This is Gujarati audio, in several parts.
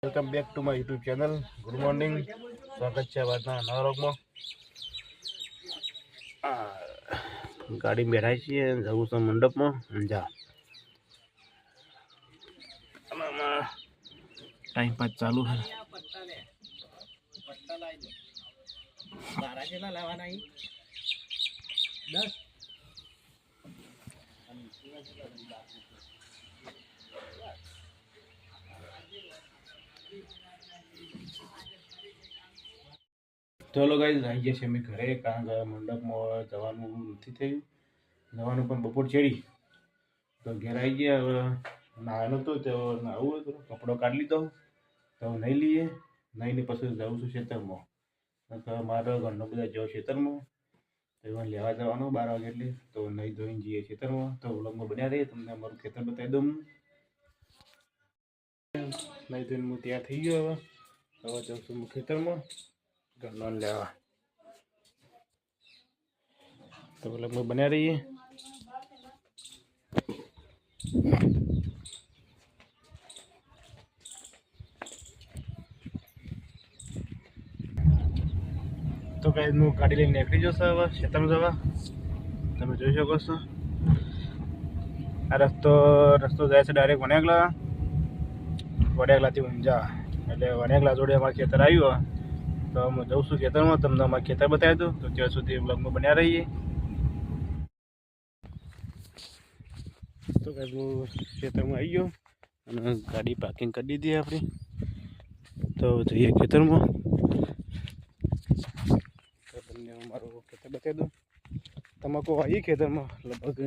Welcome back to my YouTube channel. Good morning, સ્વાગત છે આજના નવા વ્લોગમાં. ગાડી બેઠા છીએ, જવું છે મંડપમાં. જા ટાઈમ પાસ ચાલુ છે. ચલો ગાઈઝ, આવી ગયા છે અમે ઘરે, કારણ કે મંડપમાં જવાનું નથી થયું. જવાનું પણ બપોર ચડી તો ઘેર આવી ગયા. હવે નાવાનો તો નાવું હતું, કપડો કાઢી લીધો તો નહીં લઈએ. નહીં ને પછી જવું છું ખેતરમાં. મારો ઘરનો બધા જવો ખેતરમાં, તો એમાં લેવા જવાનું 12 વાગે એટલે. તો નહીં ધોઈને જઈએ ખેતરમાં. તો વ્લોગમાં બન્યા રહીએ, તમને અમારું ખેતર બતાવી દઉં. નહીં ધોઈને હું તૈયાર થઈ ગયો. હવે જાઉં છું હું ખેતરમાં ઘરનો લેવા. તો વ્લોગમાં બન્યા રહીએ. તો કઈ હું ગાડી લઈને નીકળી જશે હવે ખેતરમાં જવા. તમે જોઈ શકો છો આ રસ્તો જાય છે ડાયરેક્ટ વણેગલાથી ઊંઝા. એટલે વણેગલા જોડે અમારું ખેતર આવ્યું. તો હું જઉં છું ખેતરમાં, તમને અમારું ખેતર બતાવી દઉં. તો ત્યાં સુધી બ્લોગમાં બન્યા રહીએ. તો કઈ હું ખેતરમાં આવી ગયો અને ગાડી પાર્કિંગ કરી દીધી આપણી. તો જઈએ ખેતરમાં. તો તમને અમારું ખેતર બતાવી દઉં. તમાકુ આવી ખેતરમાં લગભગ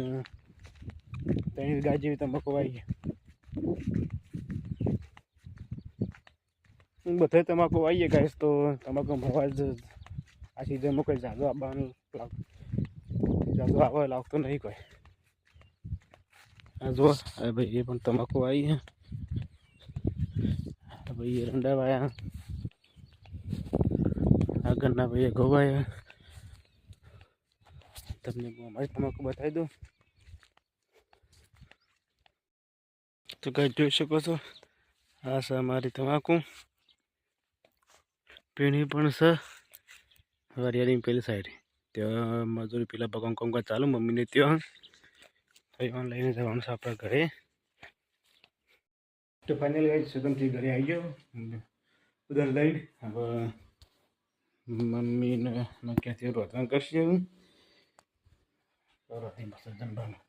3 ગાય જેવી તમાકુ આવી. બધા તમાકુ આવીએ ગાઈસ. તો તમાકુ અવાજ આ સિઝનમાં કોઈ જાદુ આવવાનું આવે લાગતો નહીં કોઈ. આ જો ભાઈ એ પણ તમાકુ આવી છે. ભાઈ એરંડા વાયા, આગળના ભાઈએ ગોવાયા. તમને અમારી તમાકુ બતાવી દઉં. તો કઈ જોઈ શકો છો, આ છે અમારી તમાકુ. પીણી પણ છે વરિયાળી પેલી સાઈડ. ત્યાં મજૂરી પેલા ભગવાન કોમ ચાલુ મમ્મીને ત્યાં. તો એમાં લઈને જવાનું છે આપણા ઘરે. તો ફાઇનલ ગાઈસ સુગમથી ઘરે આવી ગયો બધા લઈને. હવે મમ્મીને ક્યાંથી રોતણ કરશે હું. તો રોટી મસ્ત જમવાનું.